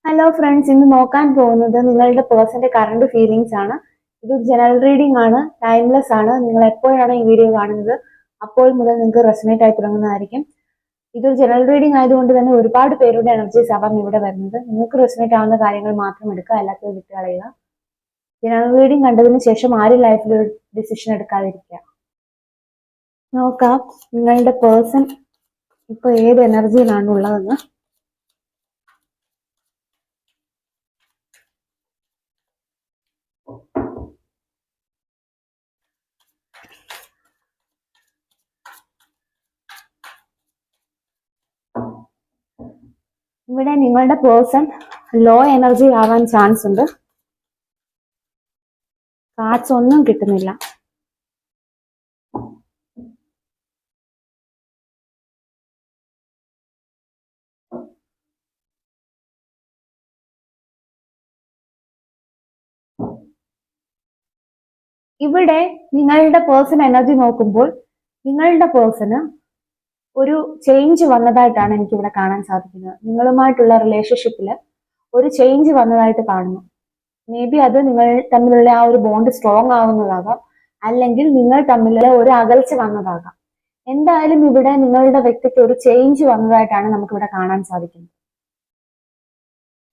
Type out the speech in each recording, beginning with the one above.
Hello friends, ഇന്ന് നോക്കാൻ പോകുന്നത് നിങ്ങളുടെ പേഴ്സന്റെ കറണ്ട് ഫീലിങ്സ് ആണ്. ഇതൊരു ജനറൽ റീഡിംഗ് ആണ്, ടൈംലെസ് ആണ്. നിങ്ങൾ എപ്പോഴാണ് ഈ വീഡിയോ കാണുന്നത് അപ്പോൾ മുതൽ നിങ്ങൾക്ക് റെസനേറ്റ് ആയി തുടങ്ങുന്നതായിരിക്കും. ഇതൊരു ജനറൽ റീഡിംഗ് ആയതുകൊണ്ട് തന്നെ ഒരുപാട് പേരുടെ എനർജീസ് ആവാം ഇവിടെ വരുന്നത്. നിങ്ങൾക്ക് റെസനേറ്റ് ആവുന്ന കാര്യങ്ങൾ മാത്രം എടുക്കുക, അല്ലാത്തത് വിട്ട് കളയുക. ജനറൽ റീഡിംഗ് കണ്ടതിന് ശേഷം ആരും ലൈഫിൽ ഒരു ഡിസിഷൻ എടുക്കാതിരിക്കുക. നോക്കാം നിങ്ങളുടെ പേഴ്സൺ ഇപ്പൊ ഏത് എനർജിയിലാണ് ഉള്ളതെന്ന്. ഇവിടെ നിങ്ങളുടെ പേഴ്സൺ ലോ എനർജി ആവാൻ ചാൻസ് ഉണ്ട്. കാർഡ്സ് ഒന്നും കിട്ടുന്നില്ല. ഇവിടെ നിങ്ങളുടെ പേഴ്സൺ എനർജി നോക്കുമ്പോൾ നിങ്ങളുടെ പേഴ്സണ് ഒരു ചേഞ്ച് വന്നതായിട്ടാണ് എനിക്ക് ഇവിടെ കാണാൻ സാധിക്കുന്നത്. നിങ്ങളുമായിട്ടുള്ള റിലേഷൻഷിപ്പിൽ ഒരു ചേഞ്ച് വന്നതായിട്ട് കാണുന്നു. മേ ബി അത് നിങ്ങൾ തമ്മിലുള്ള ആ ഒരു ബോണ്ട് സ്ട്രോങ് ആവുന്നതാകാം, അല്ലെങ്കിൽ നിങ്ങൾ തമ്മിലുള്ള ഒരു അകൽച്ച വന്നതാകാം. എന്തായാലും ഇവിടെ നിങ്ങളുടെ വ്യക്തിക്ക് ഒരു ചേഞ്ച് വന്നതായിട്ടാണ് നമുക്കിവിടെ കാണാൻ സാധിക്കുന്നത്.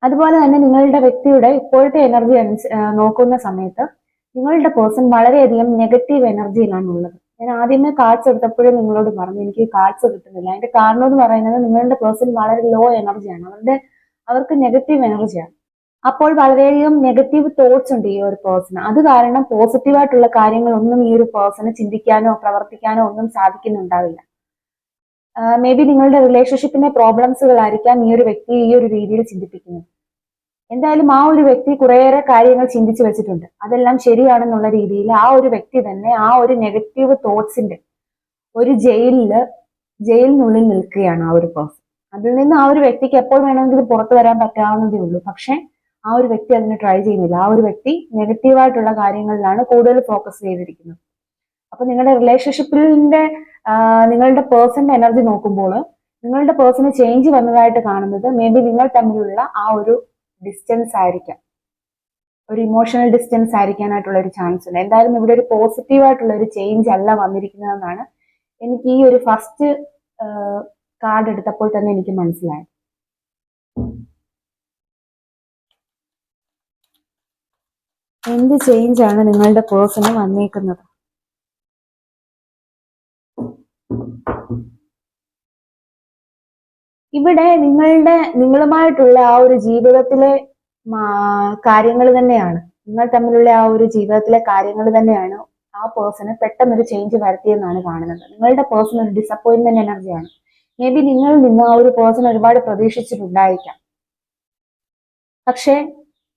അതുപോലെ തന്നെ നിങ്ങളുടെ വ്യക്തിയുടെ ഇപ്പോഴത്തെ എനർജി നോക്കുന്ന സമയത്ത് നിങ്ങളുടെ പേഴ്സൺ വളരെയധികം നെഗറ്റീവ് എനർജിയിലാണ് ഉള്ളത്. ഞാൻ ആദ്യമേ കാർഡ്സ് എടുത്തപ്പോഴേ നിങ്ങളോട് പറഞ്ഞു എനിക്ക് കാർഡ്സ് കിട്ടുന്നില്ല. അതിന്റെ കാരണം എന്ന് പറയുന്നത് നിങ്ങളുടെ പേഴ്സൺ വളരെ ലോ എനർജിയാണ്, അവർക്ക് നെഗറ്റീവ് എനർജിയാണ്. അപ്പോൾ വളരെയധികം നെഗറ്റീവ് തോട്ട്സ് ഉണ്ട് ഈ ഒരു പേഴ്സണ്. അത് കാരണം പോസിറ്റീവായിട്ടുള്ള കാര്യങ്ങളൊന്നും ഈ ഒരു പേഴ്സണ് ചിന്തിക്കാനോ പ്രവർത്തിക്കാനോ ഒന്നും സാധിക്കുന്നുണ്ടാവില്ല. മേ ബി നിങ്ങളുടെ റിലേഷൻഷിപ്പിന്റെ പ്രോബ്ലംസുകളായിരിക്കാം ഈ ഒരു വ്യക്തി ഈ ഒരു രീതിയിൽ ചിന്തിപ്പിക്കുന്നത്. എന്തായാലും ആ ഒരു വ്യക്തി കുറേയേറെ കാര്യങ്ങൾ ചിന്തിച്ചു വെച്ചിട്ടുണ്ട്. അതെല്ലാം ശരിയാണെന്നുള്ള രീതിയിൽ ആ ഒരു വ്യക്തി തന്നെ ആ ഒരു നെഗറ്റീവ് തോട്ട്സിന്റെ ഒരു ജയിലിനുള്ളിൽ നിൽക്കുകയാണ് ആ ഒരു പേഴ്സൺ. അതിൽ നിന്ന് ആ ഒരു വ്യക്തിക്ക് എപ്പോൾ വേണമെങ്കിലും പുറത്തു വരാൻ പറ്റാവുന്നതേ ഉള്ളൂ. പക്ഷെ ആ ഒരു വ്യക്തി അതിന് ട്രൈ ചെയ്യുന്നില്ല. ആ ഒരു വ്യക്തി നെഗറ്റീവായിട്ടുള്ള കാര്യങ്ങളിലാണ് കൂടുതൽ ഫോക്കസ് ചെയ്തിരിക്കുന്നത്. അപ്പൊ നിങ്ങളുടെ റിലേഷൻഷിപ്പിന്റെ നിങ്ങളുടെ പേഴ്സന്റെ എനർജി നോക്കുമ്പോൾ നിങ്ങളുടെ പേഴ്സണ് ചേഞ്ച് വന്നതായിട്ട് കാണുന്നത് മേ ബി നിങ്ങൾ തമ്മിലുള്ള ആ ഒരു ഡിസ്റ്റൻസ് ആയിരിക്കാം, ഒരു ഇമോഷണൽ ഡിസ്റ്റൻസ് ആയിരിക്കാനായിട്ടുള്ള ഒരു ചാൻസ് ഉണ്ട്. എന്തായാലും ഇവിടെ ഒരു പോസിറ്റീവായിട്ടുള്ള ഒരു ചേഞ്ച് അല്ല വന്നിരിക്കുന്നതെന്നാണ് എനിക്ക് ഈ ഒരു ഫസ്റ്റ് കാർഡ് എടുത്തപ്പോൾ തന്നെ എനിക്ക് മനസ്സിലായത്. എന്ത് ചേഞ്ച് ആണ് നിങ്ങളുടെ പേഴ്സണ് വന്നേക്കുന്നത്? ഇവിടെ നിങ്ങളുമായിട്ടുള്ള ആ ഒരു ജീവിതത്തിലെ കാര്യങ്ങൾ തന്നെയാണ്, നിങ്ങൾ തമ്മിലുള്ള ആ ഒരു ജീവിതത്തിലെ കാര്യങ്ങൾ തന്നെയാണ് ആ പേഴ്സണ് പെട്ടെന്നൊരു ചേഞ്ച് വരുത്തിയെന്നാണ് കാണുന്നത്. നിങ്ങളുടെ പേഴ്സൺ ഒരു ഡിസപ്പോയിന്റ്മെന്റ് എനർജിയാണ്. മേ ബി നിങ്ങളിൽ നിന്ന് ആ ഒരു പേഴ്സൺ ഒരുപാട് പ്രതീക്ഷിച്ചിട്ടുണ്ടായിരിക്കാം. പക്ഷെ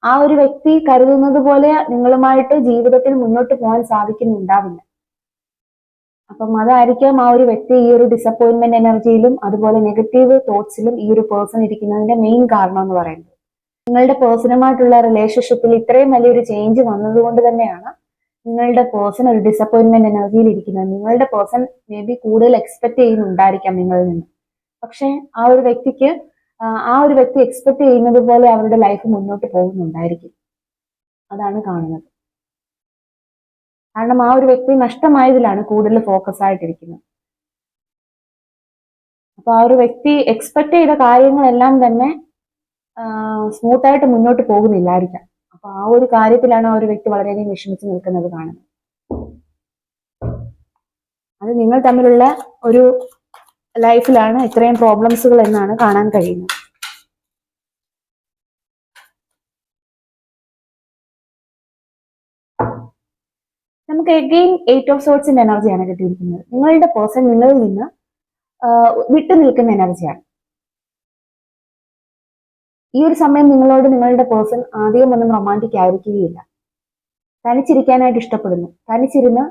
ആ ഒരു വ്യക്തി കരുതുന്നത് പോലെ നിങ്ങളുമായിട്ട് ജീവിതത്തിൽ മുന്നോട്ട് പോകാൻ സാധിക്കുന്നുണ്ടാവില്ല. അപ്പം അതായിരിക്കാം ആ ഒരു വ്യക്തി ഈ ഒരു ഡിസപ്പോയിന്റ്മെന്റ് എനർജിയിലും അതുപോലെ നെഗറ്റീവ് തോട്ട്സിലും ഈ ഒരു പേഴ്സൺ ഇരിക്കുന്നതിന്റെ മെയിൻ കാരണം എന്ന് പറയുന്നത്. നിങ്ങളുടെ പേഴ്സണുമായിട്ടുള്ള റിലേഷൻഷിപ്പിൽ ഇത്രയും വലിയൊരു ചേഞ്ച് വന്നതുകൊണ്ട് തന്നെയാണ് നിങ്ങളുടെ പേഴ്സൺ ഒരു ഡിസപ്പോയിന്റ്മെന്റ് എനർജിയിൽ ഇരിക്കുന്നത്. നിങ്ങളുടെ പേഴ്സൺ മേ ബി കൂടുതൽ എക്സ്പെക്ട് ചെയ്യുന്നുണ്ടായിരിക്കാം നിങ്ങളിൽ നിന്ന്. പക്ഷെ ആ ഒരു വ്യക്തി എക്സ്പെക്ട് ചെയ്യുന്നത് പോലെ അവരുടെ ലൈഫ് മുന്നോട്ട് പോകുന്നുണ്ടായിരിക്കും. അതാണ് കാണുന്നത്. കാരണം ആ ഒരു വ്യക്തി നഷ്ടമായതിലാണ് കൂടുതൽ ഫോക്കസ് ആയിട്ടിരിക്കുന്നത്. അപ്പൊ ആ ഒരു വ്യക്തി എക്സ്പെക്ട് ചെയ്ത കാര്യങ്ങളെല്ലാം തന്നെ സ്മൂത്ത് ആയിട്ട് മുന്നോട്ട് പോകുന്നില്ലായിരിക്കാം. അപ്പൊ ആ ഒരു കാര്യത്തിലാണ് ആ ഒരു വ്യക്തി വളരെയധികം വിഷമിച്ച് നിൽക്കുന്നത് കാണുന്നത്. അത് നിങ്ങൾ തമ്മിലുള്ള ഒരു ലൈഫിലാണ് ഇത്രയും പ്രോബ്ലംസുകൾ എന്നാണ് കാണാൻ കഴിയുന്നത്. നമുക്ക് എഗെയിൻ 8 ഓഫ് സോർട്സിന്റെ എനർജിയാണ് കിട്ടിയിരിക്കുന്നത്. നിങ്ങളുടെ പേഴ്സൺ നിങ്ങളിൽ നിന്ന് വിട്ടു നിൽക്കുന്ന എനർജിയാണ്. ഈ ഒരു സമയം നിങ്ങളോട് നിങ്ങളുടെ പേഴ്സൺ ആദ്യം ഒന്നും റൊമാൻറ്റിക് ആയിരിക്കുകയില്ല. തനിച്ചിരിക്കാനായിട്ട് ഇഷ്ടപ്പെടുന്നു. തനിച്ചിരുന്ന്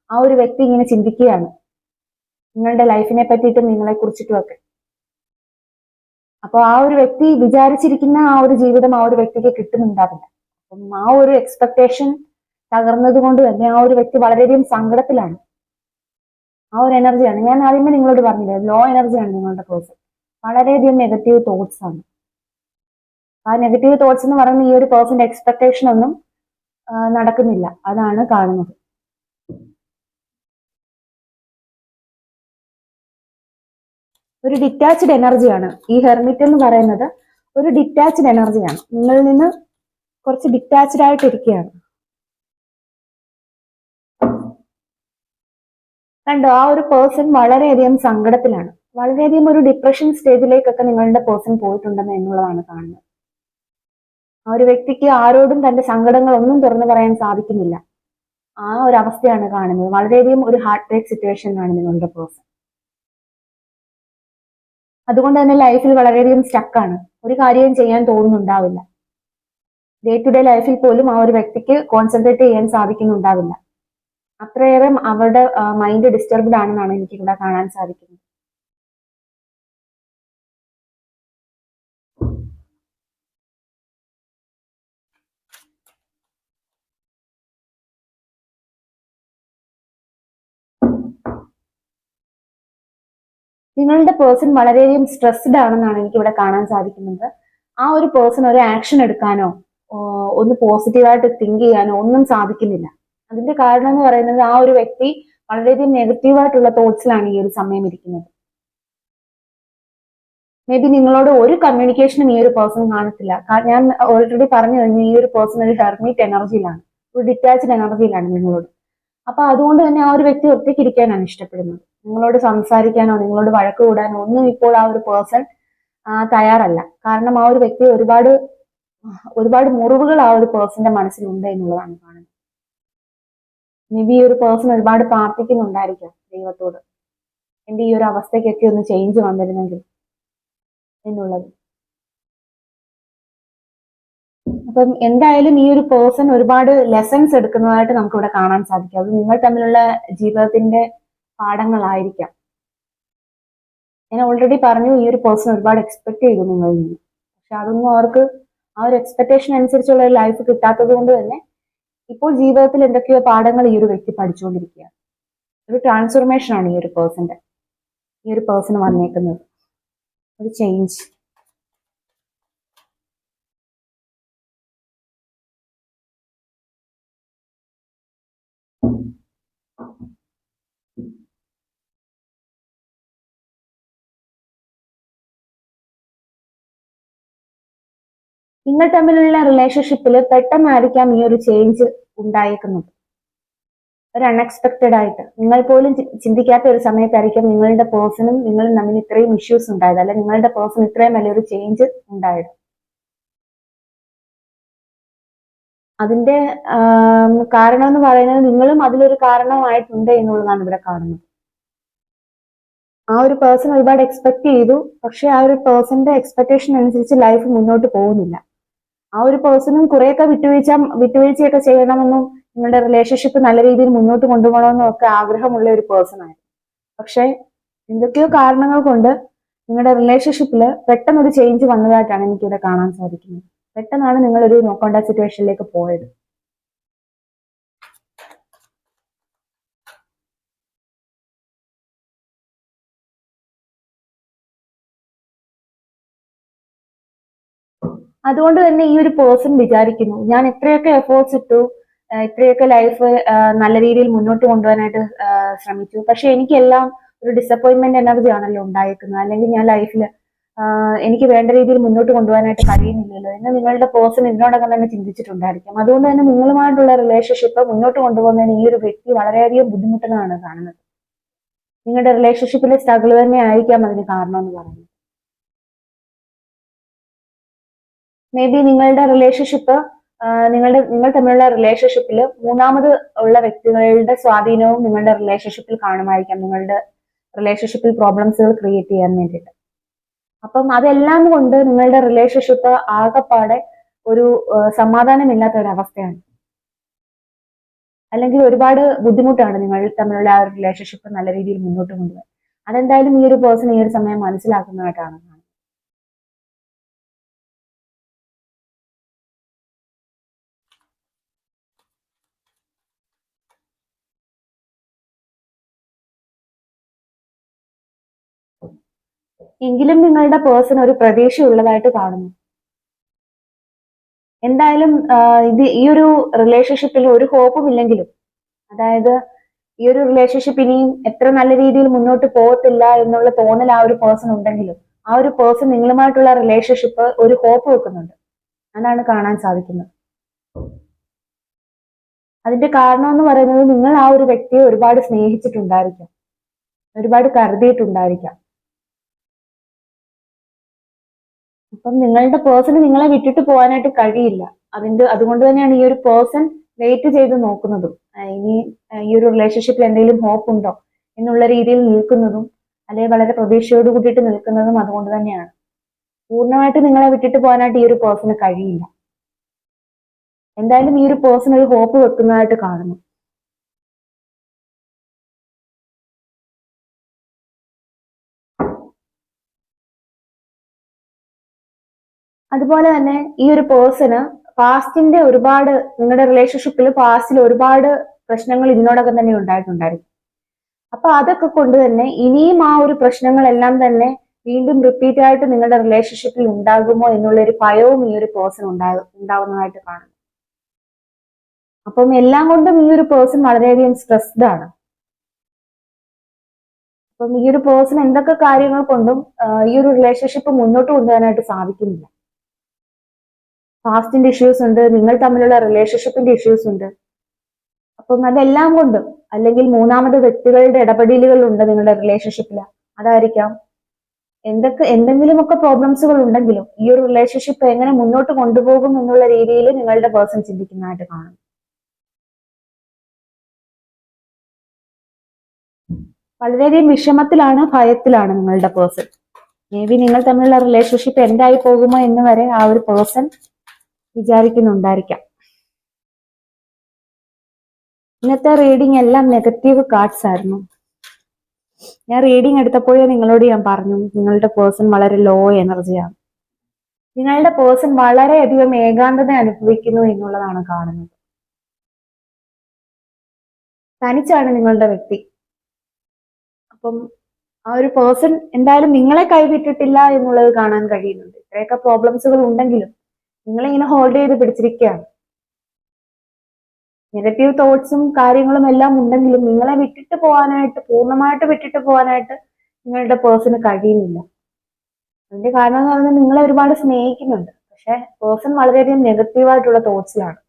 ആ ഒരു വ്യക്തി ഇങ്ങനെ ചിന്തിക്കുകയാണ് നിങ്ങളുടെ ലൈഫിനെ പറ്റിയിട്ടും നിങ്ങളെ കുറിച്ചിട്ടും ഒക്കെ. അപ്പോൾ ആ ഒരു വ്യക്തി വിചാരിച്ചിരിക്കുന്ന ആ ഒരു ജീവിതം ആ ഒരു വ്യക്തിക്ക് കിട്ടുന്നുണ്ടാവില്ല. അപ്പം ആ ഒരു എക്സ്പെക്ടേഷൻ തകർന്നത് കൊണ്ട് തന്നെ ആ ഒരു വ്യക്തി വളരെയധികം സങ്കടത്തിലാണ്. ആ ഒരു എനർജിയാണ് ഞാൻ ആദ്യമേ നിങ്ങളോട് പറഞ്ഞില്ലേ, ലോ എനർജിയാണ് നിങ്ങളുടെ പേഴ്സൺ. വളരെയധികം നെഗറ്റീവ് തോട്ട്സ് ആണ്. ആ നെഗറ്റീവ് തോട്ട്സ് എന്ന് പറയുന്ന ഈ ഒരു പേഴ്സന്റെ എക്സ്പെക്ടേഷൻ ഒന്നും നടക്കുന്നില്ല. അതാണ് കാണുന്നത്. ഒരു ഡിറ്റാച്ച്ഡ് എനർജിയാണ് ഈ ഹെർമിറ്റ് എന്ന് പറയുന്നത്. ഒരു ഡിറ്റാച്ച്ഡ് എനർജിയാണ്, നിങ്ങളിൽ നിന്ന് കുറച്ച് ഡിറ്റാച്ച്ഡ് ആയിട്ട് ഇരിക്കുകയാണ്. കണ്ടോ, ആ ഒരു പേഴ്സൺ വളരെയധികം സങ്കടത്തിലാണ്, വളരെയധികം ഒരു ഡിപ്രഷൻ സ്റ്റേജിലേക്കൊക്കെ നിങ്ങളുടെ പേഴ്സൺ പോയിട്ടുണ്ടെന്ന് എന്നുള്ളതാണ് കാണുന്നത്. ആ ഒരു വ്യക്തിക്ക് ആരോടും തന്റെ സങ്കടങ്ങൾ ഒന്നും തുറന്നു പറയാൻ സാധിക്കുന്നില്ല. ആ ഒരു അവസ്ഥയാണ് കാണുന്നത്. വളരെയധികം ഒരു ഹാർട്ട് ബ്രേക്ക് സിറ്റുവേഷനിലാണ് നിങ്ങളുടെ പേഴ്സൺ. അതുകൊണ്ട് തന്നെ ലൈഫിൽ വളരെയധികം സ്റ്റക്കാണ്. ഒരു കാര്യവും ചെയ്യാൻ തോന്നുന്നുണ്ടാവില്ല. ഡേ ടു ഡേ ലൈഫിൽ പോലും ആ ഒരു വ്യക്തിക്ക് കോൺസെൻട്രേറ്റ് ചെയ്യാൻ സാധിക്കുന്നുണ്ടാവില്ല. അത്രയേറെ അവരുടെ മൈൻഡ് ഡിസ്റ്റർബ്ഡ് ആണെന്നാണ് എനിക്ക് ഇവിടെ കാണാൻ സാധിക്കുന്നത്. നിങ്ങളുടെ പേഴ്സൺ വളരെയധികം സ്ട്രെസ്ഡ് ആണെന്നാണ് എനിക്ക് ഇവിടെ കാണാൻ സാധിക്കുന്നത്. ആ ഒരു പേഴ്സൺ ഒരു ആക്ഷൻ എടുക്കാനോ ഒന്ന് പോസിറ്റീവായിട്ട് തിങ്ക് ചെയ്യാനോ ഒന്നും സാധിക്കുന്നില്ല. അതിന്റെ കാരണം എന്ന് പറയുന്നത് ആ ഒരു വ്യക്തി വളരെയധികം നെഗറ്റീവായിട്ടുള്ള തോട്ട്സിലാണ് ഈ ഒരു സമയം ഇരിക്കുന്നത്. മേ ബി നിങ്ങളോട് ഒരു കമ്മ്യൂണിക്കേഷനും ഈ ഒരു പേഴ്സൺ കാണത്തില്ല. ഞാൻ ഓൾറെഡി പറഞ്ഞു കഴിഞ്ഞു, ഈ ഒരു പേഴ്സൺ ഒരു ഹെർമിറ്റ് എനർജിയിലാണ്, ഒരു ഡിറ്റാച്ച്ഡ് എനർജിയിലാണ് നിങ്ങളോട്. അപ്പൊ അതുകൊണ്ട് തന്നെ ആ ഒരു വ്യക്തി ഒറ്റയ്ക്ക് ഇരിക്കാനാണ് ഇഷ്ടപ്പെടുന്നത്. നിങ്ങളോട് സംസാരിക്കാനോ നിങ്ങളോട് വഴക്ക് കൂടാനോ ഒന്നും ഇപ്പോൾ ആ ഒരു പേഴ്സൺ തയ്യാറല്ല. കാരണം ആ ഒരു വ്യക്തി ഒരുപാട് ഒരുപാട് മുറിവുകൾ ആ ഒരു പേഴ്സന്റെ മനസ്സിലുണ്ട് എന്നുള്ളതാണ് കാണുന്നത്. മേ ബി ഈ ഒരു പേഴ്സൺ ഒരുപാട് പ്രാർത്ഥിക്കുന്നുണ്ടായിരിക്കാം ദൈവത്തോട്, എന്റെ ഈ ഒരു അവസ്ഥയ്ക്കൊക്കെ ഒന്ന് ചേഞ്ച് വന്നിരുന്നെങ്കിൽ എന്നുള്ളത്. അപ്പം എന്തായാലും ഈ ഒരു പേഴ്സൺ ഒരുപാട് ലെസൺസ് എടുക്കുന്നതായിട്ട് നമുക്ക് ഇവിടെ കാണാൻ സാധിക്കും. അത് നിങ്ങൾ തമ്മിലുള്ള ജീവിതത്തിന്റെ പാഠങ്ങളായിരിക്കാം. ഞാൻ ഓൾറെഡി പറഞ്ഞു, ഈ ഒരു പേഴ്സൺ ഒരുപാട് എക്സ്പെക്ട് ചെയ്തു നിങ്ങളിൽ നിന്ന്. പക്ഷെ അതൊന്നും അവർക്ക് ആ ഒരു എക്സ്പെക്ടേഷൻ അനുസരിച്ചുള്ള ഒരു ലൈഫ് കിട്ടാത്തത് കൊണ്ട് തന്നെ ഇപ്പോൾ ജീവിതത്തിൽ എന്തൊക്കെയോ പാഠങ്ങൾ ഈ ഒരു വ്യക്തി പഠിച്ചുകൊണ്ടിരിക്കുകയാണ്. ഒരു ട്രാൻസ്ഫോർമേഷൻ ആണ് ഈ ഒരു പേഴ്സണ് വന്നേക്കുന്നത്, ഒരു ചേഞ്ച്. നിങ്ങൾ തമ്മിലുള്ള റിലേഷൻഷിപ്പിൽ പെട്ടെന്നായിരിക്കാം ഈ ഒരു ചേഞ്ച് ഉണ്ടായേക്കുന്നത്. ഒരു അൺഎക്സ്പെക്റ്റഡ് ആയിട്ട് നിങ്ങൾ പോലും ചിന്തിക്കാത്ത ഒരു സമയത്തായിരിക്കും നിങ്ങളുടെ പേഴ്സണും നിങ്ങളും തമ്മിൽ ഇത്രയും ഇഷ്യൂസ് ഉണ്ടായത്, അല്ലെ നിങ്ങളുടെ പേഴ്സൺ ഇത്രയും വലിയൊരു ചേഞ്ച് ഉണ്ടായത്. അതിന്റെ കാരണം എന്ന് പറയുന്നത് നിങ്ങളും അതിലൊരു കാരണമായിട്ടുണ്ട് എന്നുള്ളതാണ് ഇവിടെ കാണുന്നത്. ആ ഒരു പേഴ്സൺ ഒരുപാട് എക്സ്പെക്ട് ചെയ്തു, പക്ഷെ ആ ഒരു പേഴ്സന്റെ എക്സ്പെക്ടേഷൻ അനുസരിച്ച് ലൈഫ് മുന്നോട്ട് പോകുന്നില്ല. ആ ഒരു പേഴ്സണും കുറെയൊക്കെ വിട്ടുവീഴ്ചയൊക്കെ ചെയ്യണമെന്നും നിങ്ങളുടെ റിലേഷൻഷിപ്പ് നല്ല രീതിയിൽ മുന്നോട്ട് കൊണ്ടുപോകണമെന്നും ഒക്കെ ആഗ്രഹമുള്ള ഒരു പേഴ്സൺ ആയിരുന്നു. പക്ഷെ എന്തൊക്കെയോ കാരണങ്ങൾ കൊണ്ട് നിങ്ങളുടെ റിലേഷൻഷിപ്പിൽ പെട്ടെന്ന് ഒരു ചേഞ്ച് വന്നതായിട്ടാണ് എനിക്കിവിടെ കാണാൻ സാധിക്കുന്നത്. പെട്ടെന്നാണ് നിങ്ങൾ ഒരു നോ കോണ്ടാക്ട് സിറ്റുവേഷനിലേക്ക് പോയത്. അതുകൊണ്ട് തന്നെ ഈ ഒരു പേഴ്സൺ വിചാരിക്കുന്നു, ഞാൻ എത്രയൊക്കെ എഫേർട്സ് ഇട്ടു, ഇത്രയൊക്കെ ലൈഫ് നല്ല രീതിയിൽ മുന്നോട്ട് കൊണ്ടുപോകാനായിട്ട് ശ്രമിച്ചു, പക്ഷെ എനിക്കെല്ലാം ഒരു ഡിസപ്പോയിന്റ്മെന്റ് എനർജി ആണല്ലോ ഉണ്ടായിരിക്കുന്നത്. അല്ലെങ്കിൽ ഞാൻ ലൈഫിൽ എനിക്ക് വേണ്ട രീതിയിൽ മുന്നോട്ട് കൊണ്ടുപോകാനായിട്ട് കഴിയുന്നില്ലല്ലോ എന്ന് നിങ്ങളുടെ പേഴ്സൺ ഇതിനോടകം തന്നെ ചിന്തിച്ചിട്ടുണ്ടായിരിക്കും. അതുകൊണ്ട് തന്നെ നിങ്ങളുമായിട്ടുള്ള റിലേഷൻഷിപ്പ് മുന്നോട്ട് കൊണ്ടുപോകുന്നതിന് ഈ ഒരു വ്യക്തി വളരെയധികം ബുദ്ധിമുട്ടുന്നതാണ് കാണുന്നത്. നിങ്ങളുടെ റിലേഷൻഷിപ്പിലെ സ്ട്രഗിൾ തന്നെ ആയിരിക്കാം അതിന് കാരണം എന്ന് പറയുന്നത്. മേ ബി നിങ്ങളുടെ റിലേഷൻഷിപ്പ് നിങ്ങൾ തമ്മിലുള്ള റിലേഷൻഷിപ്പിൽ മൂന്നാമത് ഉള്ള വ്യക്തികളുടെ സ്വാധീനവും നിങ്ങളുടെ റിലേഷൻഷിപ്പിൽ കാണുമായിരിക്കാം, നിങ്ങളുടെ റിലേഷൻഷിപ്പിൽ പ്രോബ്ലംസുകൾ ക്രിയേറ്റ് ചെയ്യാൻ വേണ്ടിയിട്ട്. അപ്പം അതെല്ലാം കൊണ്ട് നിങ്ങളുടെ റിലേഷൻഷിപ്പ് ആകെപ്പാടെ ഒരു സമാധാനമില്ലാത്ത ഒരു അവസ്ഥയാണ്. അല്ലെങ്കിൽ ഒരുപാട് ബുദ്ധിമുട്ടാണ് നിങ്ങൾ തമ്മിലുള്ള ആ ഒരു റിലേഷൻഷിപ്പ് നല്ല രീതിയിൽ മുന്നോട്ട് കൊണ്ടുപോകാൻ. അതെന്തായാലും ഈ ഒരു പേഴ്സൺ ഈ ഒരു സമയം മനസ്സിലാക്കുന്നതായിട്ടാണ്. എങ്കിലും നിങ്ങളുടെ പേഴ്സൺ ഒരു പ്രതീക്ഷ ഉള്ളതായിട്ട് കാണുന്നു. എന്തായാലും ഇത് ഈ ഒരു റിലേഷൻഷിപ്പിൽ ഒരു ഹോപ്പും ഇല്ലെങ്കിലും, അതായത് ഈ ഒരു റിലേഷൻഷിപ്പ് ഇനിയും എത്ര നല്ല രീതിയിൽ മുന്നോട്ട് പോകത്തില്ല എന്നുള്ള തോന്നൽ ആ ഒരു പേഴ്സൺ ഉണ്ടെങ്കിലും, ആ ഒരു പേഴ്സൺ നിങ്ങളുമായിട്ടുള്ള റിലേഷൻഷിപ്പ് ഒരു ഹോപ്പ് വെക്കുന്നുണ്ട്. അതാണ് കാണാൻ സാധിക്കുന്നത്. അതിന്റെ കാരണം എന്ന് പറയുന്നത്, നിങ്ങൾ ആ ഒരു വ്യക്തിയെ ഒരുപാട് സ്നേഹിച്ചിട്ടുണ്ടായിരിക്കാം, ഒരുപാട് കരുതിയിട്ടുണ്ടായിരിക്കാം. അപ്പം നിങ്ങളുടെ പേഴ്സണ് നിങ്ങളെ വിട്ടിട്ട് പോകാനായിട്ട് കഴിയില്ല. അതുകൊണ്ട് തന്നെയാണ് ഈ ഒരു പേഴ്സൺ വെയിറ്റ് ചെയ്ത് നോക്കുന്നതും, ഇനി ഈ ഒരു റിലേഷൻഷിപ്പിൽ എന്തെങ്കിലും ഹോപ്പ് ഉണ്ടോ എന്നുള്ള രീതിയിൽ നിൽക്കുന്നതും, അല്ലെങ്കിൽ വളരെ പ്രതീക്ഷയോട് കൂടിയിട്ട് നിൽക്കുന്നതും അതുകൊണ്ട് തന്നെയാണ്. പൂർണ്ണമായിട്ട് നിങ്ങളെ വിട്ടിട്ട് പോകാനായിട്ട് ഈ ഒരു പേഴ്സണ് കഴിയില്ല. എന്തായാലും ഈ ഒരു പേഴ്സൺ ഒരു ഹോപ്പ് വെക്കുന്നതായിട്ട് കാണുന്നു. അതുപോലെ തന്നെ ഈ ഒരു പേഴ്സണ് പാസ്റ്റിന്റെ ഒരുപാട്, നിങ്ങളുടെ റിലേഷൻഷിപ്പിൽ പാസ്റ്റിൽ ഒരുപാട് പ്രശ്നങ്ങൾ ഇതിനോടകം തന്നെ ഉണ്ടായിട്ടുണ്ടായിരിക്കും. അപ്പൊ അതൊക്കെ കൊണ്ട് തന്നെ ഇനിയും ആ ഒരു പ്രശ്നങ്ങളെല്ലാം തന്നെ വീണ്ടും റിപ്പീറ്റ് ആയിട്ട് നിങ്ങളുടെ റിലേഷൻഷിപ്പിൽ ഉണ്ടാകുമോ എന്നുള്ള ഒരു ഭയവും ഈ ഒരു പേഴ്സൺ ഉണ്ടാവുന്നതായിട്ട് കാണുന്നു. അപ്പം എല്ലാം കൊണ്ടും ഈ ഒരു പേഴ്സൺ വളരെയധികം സ്ട്രെസ്ഡ് ആണ്. അപ്പം ഈ ഒരു പേഴ്സൺ എന്തൊക്കെ കാര്യങ്ങൾ കൊണ്ടും ഈ ഒരു റിലേഷൻഷിപ്പ് മുന്നോട്ട് കൊണ്ടുപോകാനായിട്ട് സാധിക്കുന്നില്ല. പാസ്റ്റിന്റെ ഇഷ്യൂസ് ഉണ്ട്, നിങ്ങൾ തമ്മിലുള്ള റിലേഷൻഷിപ്പിന്റെ ഇഷ്യൂസ് ഉണ്ട്. അപ്പം അതെല്ലാം കൊണ്ടും, അല്ലെങ്കിൽ മൂന്നാമത് വ്യക്തികളുടെ ഇടപെടലുകൾ ഉണ്ട് നിങ്ങളുടെ റിലേഷൻഷിപ്പിൽ, അതായിരിക്കാം. എന്തെങ്കിലുമൊക്കെ പ്രോബ്ലംസുകൾ ഉണ്ടെങ്കിലും ഈ ഒരു റിലേഷൻഷിപ്പ് എങ്ങനെ മുന്നോട്ട് കൊണ്ടുപോകും എന്നുള്ള രീതിയിൽ നിങ്ങളുടെ പേഴ്സൺ ചിന്തിക്കുന്നതായിട്ട് കാണും. വളരെയധികം വിഷമത്തിലാണ്, ഭയത്തിലാണ് നിങ്ങളുടെ പേഴ്സൺ. മേ ബി നിങ്ങൾ തമ്മിലുള്ള റിലേഷൻഷിപ്പ് എന്തായി പോകുമോ എന്ന് വരെ ആ ഒരു പേഴ്സൺ വിചാരിക്കുന്നുണ്ടായിരിക്കാം. ഇന്നത്തെ റീഡിംഗ് എല്ലാം നെഗറ്റീവ് കാർഡ്സ് ആയിരുന്നു. ഞാൻ റീഡിംഗ് എടുത്തപ്പോഴേ നിങ്ങളോട് ഞാൻ പറഞ്ഞു, നിങ്ങളുടെ പേഴ്സൺ വളരെ ലോ എനർജിയാണ്. നിങ്ങളുടെ പേഴ്സൺ വളരെയധികം ഏകാന്തത അനുഭവിക്കുന്നു എന്നുള്ളതാണ് കാണുന്നത്. തനിച്ചാണ് നിങ്ങളുടെ വ്യക്തി. അപ്പം ആ ഒരു പേഴ്സൺ എന്തായാലും നിങ്ങളെ കൈവിട്ടിട്ടില്ല എന്നുള്ളത് കാണാൻ കഴിയുന്നുണ്ട്. ഇത്രയൊക്കെ പ്രോബ്ലംസുകൾ ഉണ്ടെങ്കിലും നിങ്ങളിങ്ങനെ ഹോൾഡ് ചെയ്ത് പിടിച്ചിരിക്കുകയാണ്. നെഗറ്റീവ് തോട്ട്സും കാര്യങ്ങളും എല്ലാം ഉണ്ടെങ്കിലും നിങ്ങളെ വിട്ടിട്ട് പോകാനായിട്ട്, പൂർണ്ണമായിട്ട് വിട്ടിട്ട് പോകാനായിട്ട് നിങ്ങളുടെ പേഴ്സണ് കഴിയുന്നില്ല. അതിന്റെ കാരണം എന്ന് പറയുന്നത്, നിങ്ങളെ ഒരുപാട് സ്നേഹിക്കുന്നുണ്ട്, പക്ഷെ പേഴ്സൺ വളരെയധികം നെഗറ്റീവായിട്ടുള്ള തോട്ട്സിലാണ്.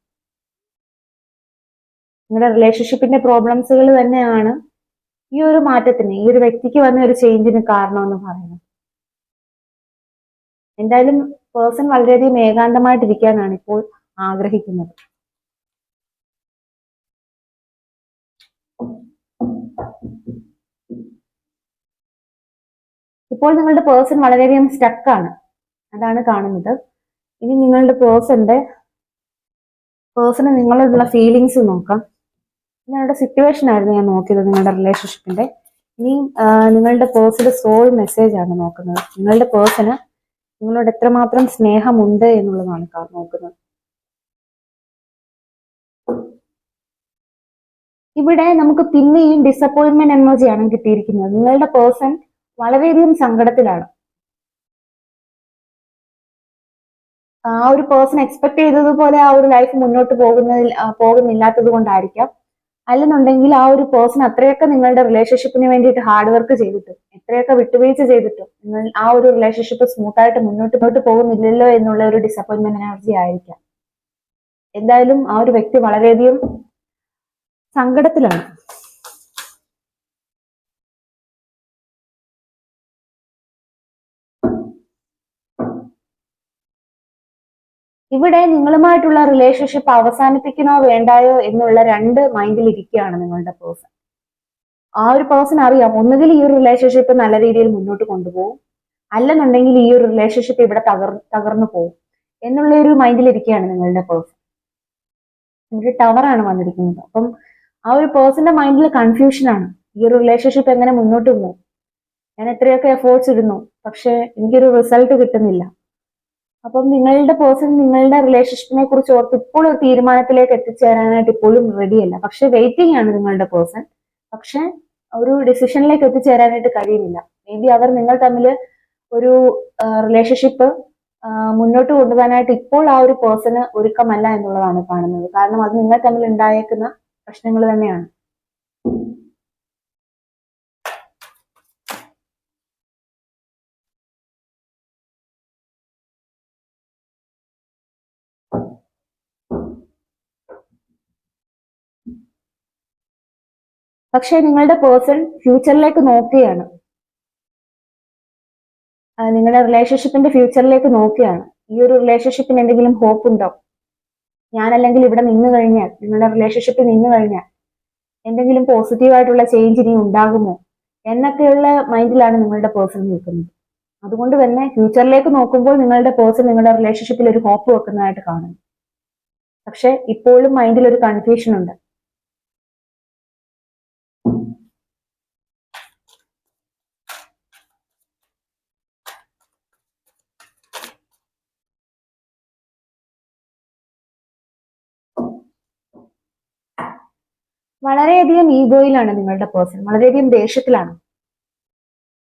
നിങ്ങളുടെ റിലേഷൻഷിപ്പിന്റെ പ്രോബ്ലംസുകൾ തന്നെയാണ് ഈ ഒരു മാറ്റത്തിന്, ഈ ഒരു വ്യക്തിക്ക് വന്ന ഒരു ചേഞ്ചിന് കാരണമെന്ന് പറയുന്നത്. എന്തായാലും പേഴ്സൺ വളരെയധികം ഏകാന്തമായിട്ടിരിക്കാനാണ് ഇപ്പോൾ ആഗ്രഹിക്കുന്നത്. ഇപ്പോൾ നിങ്ങളുടെ പേഴ്സൺ വളരെയധികം സ്റ്റക്കാണ്, അതാണ് കാണുന്നത്. ഇനി നിങ്ങളുടെ പേഴ്സണ് നിങ്ങളോടുള്ള ഫീലിങ്സ് നോക്കാം. നിങ്ങളുടെ സിറ്റുവേഷൻ ആയിരുന്നു ഞാൻ നോക്കിയത്, നിങ്ങളുടെ റിലേഷൻഷിപ്പിന്റെ. ഇനി നിങ്ങളുടെ പേഴ്സന്റെ സോൾ മെസ്സേജ് ആണ് നോക്കുന്നത്. നിങ്ങളുടെ പേഴ്സണ് നിങ്ങളോട് എത്രമാത്രം സ്നേഹമുണ്ട് എന്നുള്ളതാണ് നോക്കുന്നത്. ഇവിടെ നമുക്ക് പിന്നെയും ഡിസപ്പോയിന്റ്മെന്റ് എനർജിയാണ് കിട്ടിയിരിക്കുന്നത്. നിങ്ങളുടെ പേഴ്സൺ വളരെയധികം സങ്കടത്തിലാണ്. ആ ഒരു പേഴ്സൺ എക്സ്പെക്ട് ചെയ്തതുപോലെ ആ ഒരു ലൈഫ് മുന്നോട്ട് പോകുന്നില്ലാത്തത് കൊണ്ടായിരിക്കാം. അല്ലെന്നുണ്ടെങ്കിൽ ആ ഒരു പേഴ്സൺ അത്രയൊക്കെ നിങ്ങളുടെ റിലേഷൻഷിപ്പിന് വേണ്ടിയിട്ട് ഹാർഡ് വർക്ക് ചെയ്തിട്ടും, എത്രയൊക്കെ വിട്ടുവീഴ്ച ചെയ്തിട്ടും നിങ്ങൾ ആ ഒരു റിലേഷൻഷിപ്പ് സ്മൂത്തായിട്ട് മുന്നോട്ട് പോകുന്നില്ലല്ലോ എന്നുള്ള ഒരു ഡിസപ്പോയിന്റ്മെന്റ് എനർജി ആയിരിക്കാം. എന്തായാലും ആ ഒരു വ്യക്തി വളരെയധികം സങ്കടത്തിലാണ്. ഇവിടെ നിങ്ങളുമായിട്ടുള്ള റിലേഷൻഷിപ്പ് അവസാനിപ്പിക്കണോ വേണ്ടായോ എന്നുള്ള രണ്ട് മൈൻഡിൽ ഇരിക്കുകയാണ് നിങ്ങളുടെ പേഴ്സൺ. ആ ഒരു പേഴ്സൺ അറിയാം, ഒന്നുകിൽ ഈ ഒരു റിലേഷൻഷിപ്പ് നല്ല രീതിയിൽ മുന്നോട്ട് കൊണ്ടുപോകും, അല്ലെന്നുണ്ടെങ്കിൽ ഈ ഒരു റിലേഷൻഷിപ്പ് ഇവിടെ തകർന്നു പോകും എന്നുള്ള ഒരു മൈൻഡിൽ ഇരിക്കുകയാണ് നിങ്ങളുടെ പേഴ്സൺ. ഒരു ടവറാണ് വന്നിരിക്കുന്നത്. അപ്പം ആ ഒരു പേഴ്സന്റെ മൈൻഡിൽ കൺഫ്യൂഷനാണ്. ഈ ഒരു റിലേഷൻഷിപ്പ് എങ്ങനെ മുന്നോട്ട് പോകും, ഞാൻ എത്രയൊക്കെ എഫേർട്സ് ഇടുന്നു, പക്ഷെ എനിക്കൊരു റിസൾട്ട് കിട്ടുന്നില്ല. അപ്പം നിങ്ങളുടെ പേഴ്സൺ നിങ്ങളുടെ റിലേഷൻഷിപ്പിനെ കുറിച്ച് ഓർത്ത് ഇപ്പോൾ ഒരു തീരുമാനത്തിലേക്ക് എത്തിച്ചേരാനായിട്ട് ഇപ്പോഴും റെഡിയല്ല. പക്ഷെ വെയിറ്റിംഗ് ആണ് നിങ്ങളുടെ പേഴ്സൺ. പക്ഷെ ഒരു ഡിസിഷനിലേക്ക് എത്തിച്ചേരാനായിട്ട് കഴിയുന്നില്ല. മേ ബി അവർ നിങ്ങൾ തമ്മിൽ ഒരു റിലേഷൻഷിപ്പ് മുന്നോട്ട് കൊണ്ടുപോകാനായിട്ട് ഇപ്പോൾ ആ ഒരു പേഴ്സണ് ഒരുക്കമല്ല എന്നുള്ളതാണ് കാണുന്നത്. കാരണം അത് നിങ്ങൾ തമ്മിൽ ഉണ്ടായേക്കുന്ന പ്രശ്നങ്ങൾ തന്നെയാണ്. പക്ഷെ നിങ്ങളുടെ പേഴ്സൺ ഫ്യൂച്ചറിലേക്ക് നോക്കുകയാണ്, നിങ്ങളുടെ റിലേഷൻഷിപ്പിന്റെ ഫ്യൂച്ചറിലേക്ക് നോക്കുകയാണ്. ഈ ഒരു റിലേഷൻഷിപ്പിന് എന്തെങ്കിലും ഹോപ്പ് ഉണ്ടോ? ഞാനല്ലെങ്കിൽ ഇവിടെ നിന്ന് കഴിഞ്ഞാൽ, നിങ്ങളുടെ റിലേഷൻഷിപ്പിൽ നിന്ന് കഴിഞ്ഞാൽ എന്തെങ്കിലും പോസിറ്റീവായിട്ടുള്ള ചേഞ്ച് ഇനി ഉണ്ടാകുമോ എന്നൊക്കെയുള്ള മൈൻഡിലാണ് നിങ്ങളുടെ പേഴ്സൺ നിൽക്കുന്നത്. അതുകൊണ്ട് തന്നെ ഫ്യൂച്ചറിലേക്ക് നോക്കുമ്പോൾ നിങ്ങളുടെ പേഴ്സൺ നിങ്ങളുടെ റിലേഷൻഷിപ്പിൽ ഒരു ഹോപ്പ് വെക്കുന്നതായിട്ട് കാണുന്നു. പക്ഷെ ഇപ്പോഴും മൈൻഡിൽ ഒരു കൺഫ്യൂഷൻ ഉണ്ട്. വളരെയധികം ഈഗോയിലാണ് നിങ്ങളുടെ പേഴ്സൺ, വളരെയധികം ദേഷ്യത്തിലാണ്.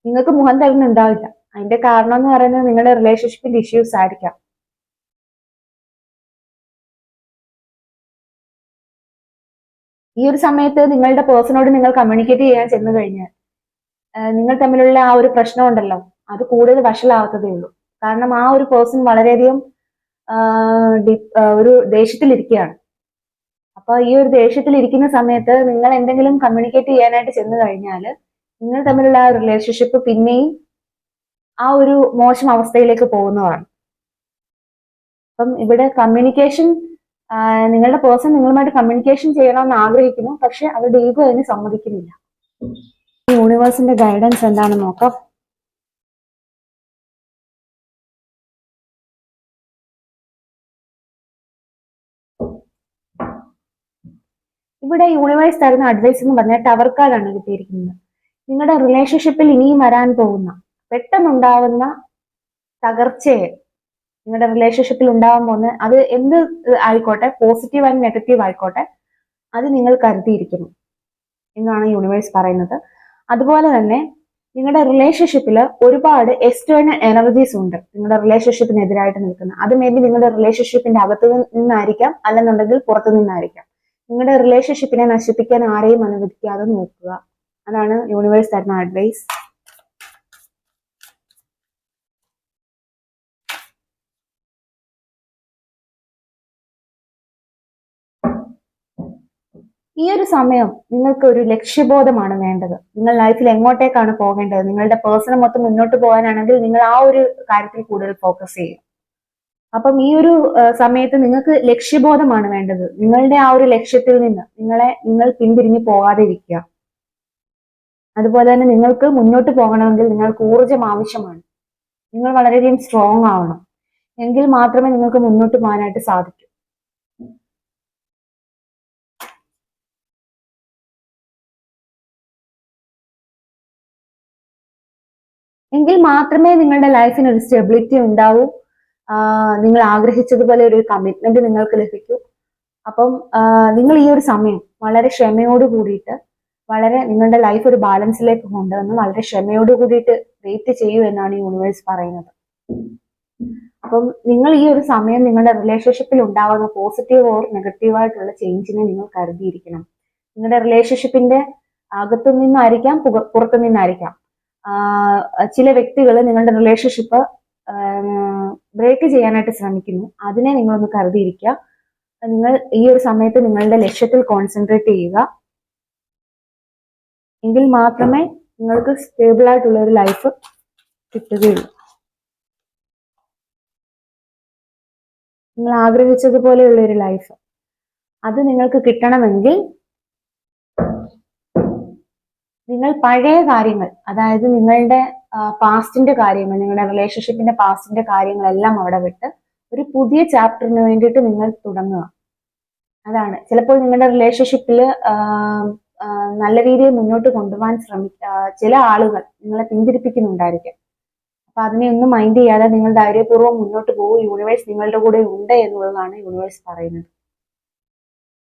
നിങ്ങൾക്ക് മുഖം തരുന്നുണ്ടാവില്ല. അതിന്റെ കാരണം എന്ന് പറയുന്നത് നിങ്ങളുടെ റിലേഷൻഷിപ്പിന്റെ ഇഷ്യൂസ് ആയിരിക്കാം. ഈ ഒരു സമയത്ത് നിങ്ങളുടെ പേഴ്സണോട് നിങ്ങൾ കമ്മ്യൂണിക്കേറ്റ് ചെയ്യാൻ ചെന്നു കഴിഞ്ഞാൽ നിങ്ങൾ തമ്മിലുള്ള ആ ഒരു പ്രശ്നം ഉണ്ടല്ലോ, അത് കൂടുതൽ വഷളാവത്തതേ ഉള്ളൂ. കാരണം ആ ഒരു പേഴ്സൺ വളരെയധികം ഒരു ദേഷ്യത്തിലിരിക്കുകയാണ്. അപ്പൊ ഈ ഒരു ദേഷ്യത്തിലിരിക്കുന്ന സമയത്ത് നിങ്ങൾ എന്തെങ്കിലും കമ്മ്യൂണിക്കേറ്റ് ചെയ്യാനായിട്ട് ചെന്നു കഴിഞ്ഞാൽ നിങ്ങൾ തമ്മിലുള്ള ആ റിലേഷൻഷിപ്പ് പിന്നെയും ആ ഒരു മോശം അവസ്ഥയിലേക്ക് പോകുന്നതാണ്. അപ്പം ഇവിടെ കമ്മ്യൂണിക്കേഷൻ, നിങ്ങളുടെ പേഴ്സൺ നിങ്ങളുമായിട്ട് കമ്മ്യൂണിക്കേഷൻ ചെയ്യണമെന്ന് ആഗ്രഹിക്കുന്നു, പക്ഷെ അവരുടെ ഈഗോ അതിന് സമ്മതിക്കുന്നില്ല. യൂണിവേഴ്സിന്റെ ഗൈഡൻസ് എന്താണെന്ന് നോക്കാം. ഇവിടെ യൂണിവേഴ്സ് തരുന്ന അഡ്വൈസ് എന്ന് പറഞ്ഞാൽ ടവർ കാർഡാണ് കിട്ടിയിരിക്കുന്നത്. നിങ്ങളുടെ റിലേഷൻഷിപ്പിൽ ഇനിയും വരാൻ പോകുന്ന പെട്ടെന്നുണ്ടാവുന്ന തകർച്ചയെ, നിങ്ങളുടെ റിലേഷൻഷിപ്പിൽ ഉണ്ടാവാൻ പോകുന്ന അത് എന്ത് ആയിക്കോട്ടെ, പോസിറ്റീവ് ആൻഡ് നെഗറ്റീവ് ആയിക്കോട്ടെ, അത് നിങ്ങൾ കരുതിയിരിക്കുന്നു എന്നാണ് യൂണിവേഴ്സ് പറയുന്നത്. അതുപോലെ തന്നെ നിങ്ങളുടെ റിലേഷൻഷിപ്പിൽ ഒരുപാട് എക്സ്റ്റേണൽ എനർജീസ് ഉണ്ട് നിങ്ങളുടെ റിലേഷൻഷിപ്പിനെതിരായിട്ട് നിൽക്കുന്ന. അത് മേ ബി നിങ്ങളുടെ റിലേഷൻഷിപ്പിന്റെ അകത്ത് നിന്നായിരിക്കാം, അല്ലെന്നുണ്ടെങ്കിൽ പുറത്തു നിന്നായിരിക്കാം. നിങ്ങളുടെ റിലേഷൻഷിപ്പിനെ നശിപ്പിക്കാൻ ആരെയും അനുവദിക്കാതെ നോക്കുക. അതാണ് യൂണിവേഴ്സ് തരുന്ന അഡ്വൈസ്. ഈ ഒരു സമയം നിങ്ങൾക്ക് ഒരു ലക്ഷ്യബോധമാണ് വേണ്ടത്. നിങ്ങൾ ലൈഫിൽ എങ്ങോട്ടേക്കാണ് പോകേണ്ടത്, നിങ്ങളുടെ പേഴ്സണൽ മൊത്തം മുന്നോട്ട് പോകാനാണെങ്കിൽ നിങ്ങൾ ആ ഒരു കാര്യത്തിൽ കൂടുതൽ ഫോക്കസ് ചെയ്യും. അപ്പം ഈ ഒരു സമയത്ത് നിങ്ങൾക്ക് ലക്ഷ്യബോധമാണ് വേണ്ടത്. നിങ്ങളുടെ ആ ഒരു ലക്ഷ്യത്തിൽ നിന്ന് നിങ്ങൾ പിന്തിരിഞ്ഞു പോകാതെ ഇരിക്കുക. അതുപോലെ തന്നെ നിങ്ങൾക്ക് മുന്നോട്ട് പോകണമെങ്കിൽ നിങ്ങൾക്ക് ഊർജം ആവശ്യമാണ്. നിങ്ങൾ വളരെയധികം സ്ട്രോങ് ആവണം, എങ്കിൽ മാത്രമേ നിങ്ങൾക്ക് മുന്നോട്ട് പോകാനായിട്ട് സാധിക്കൂ. എങ്കിൽ മാത്രമേ നിങ്ങളുടെ ലൈഫിന് ഒരു സ്റ്റെബിലിറ്റി ഉണ്ടാവൂ, നിങ്ങൾ ആഗ്രഹിച്ചതുപോലെ ഒരു കമ്മിറ്റ്മെന്റ് നിങ്ങൾക്ക് ലഭിക്കൂ. അപ്പം നിങ്ങൾ ഈ ഒരു സമയം വളരെ ക്ഷമയോട് കൂടിയിട്ട്, വളരെ നിങ്ങളുടെ ലൈഫ് ഒരു ബാലൻസിലേക്ക് കൊണ്ടുവന്ന് വളരെ ക്ഷമയോട് കൂടിയിട്ട് വെയിറ്റ് ചെയ്യൂ എന്നാണ് യൂണിവേഴ്സ് പറയുന്നത്. അപ്പം നിങ്ങൾ ഈ ഒരു സമയം നിങ്ങളുടെ റിലേഷൻഷിപ്പിൽ ഉണ്ടാകുന്ന പോസിറ്റീവ് ഓർ നെഗറ്റീവ് ആയിട്ടുള്ള ചേഞ്ചിനെ നിങ്ങൾ കരുതിയിരിക്കണം. നിങ്ങളുടെ റിലേഷൻഷിപ്പിന്റെ അകത്തു നിന്നായിരിക്കാം, പുറത്തു നിന്നായിരിക്കാം. ചില വ്യക്തികൾ നിങ്ങളുടെ റിലേഷൻഷിപ്പ് ബ്രേക്ക് ചെയ്യാനായിട്ട് ശ്രമിക്കുന്നു. അതിനെ നിങ്ങളൊന്ന് കരുതിയിരിക്കുക. നിങ്ങൾ ഈ ഒരു സമയത്ത് നിങ്ങളുടെ ലക്ഷ്യത്തിൽ കോൺസെൻട്രേറ്റ് ചെയ്യുക. എങ്കിൽ മാത്രമേ നിങ്ങൾക്ക് സ്റ്റേബിൾ ആയിട്ടുള്ള ഒരു ലൈഫ് കിട്ടുകയുള്ളൂ. നിങ്ങൾ ആഗ്രഹിച്ചതുപോലെയുള്ള ഒരു ലൈഫ് അത് നിങ്ങൾക്ക് കിട്ടണമെങ്കിൽ നിങ്ങൾ പഴയ കാര്യങ്ങൾ, അതായത് നിങ്ങളുടെ പാസ്റ്റിന്റെ കാര്യങ്ങൾ, നിങ്ങളുടെ റിലേഷൻഷിപ്പിന്റെ പാസ്റ്റിന്റെ കാര്യങ്ങളെല്ലാം അവിടെ വിട്ട് ഒരു പുതിയ ചാപ്റ്ററിന് വേണ്ടിയിട്ട് നിങ്ങൾ തുടങ്ങുക. അതാണ് ചിലപ്പോൾ നിങ്ങളുടെ റിലേഷൻഷിപ്പിൽ നല്ല രീതിയിൽ മുന്നോട്ട് കൊണ്ടുപോകാൻ ചില ആളുകൾ നിങ്ങളെ പിന്തിരിപ്പിക്കുന്നുണ്ടായിരിക്കും. അപ്പൊ അതിനെ ഒന്നും മൈൻഡ് ചെയ്യാതെ നിങ്ങൾ ധൈര്യപൂർവ്വം മുന്നോട്ട് പോകും. യൂണിവേഴ്സ് നിങ്ങളുടെ കൂടെ ഉണ്ട് എന്നുള്ളതാണ് യൂണിവേഴ്സ് പറയുന്നത്.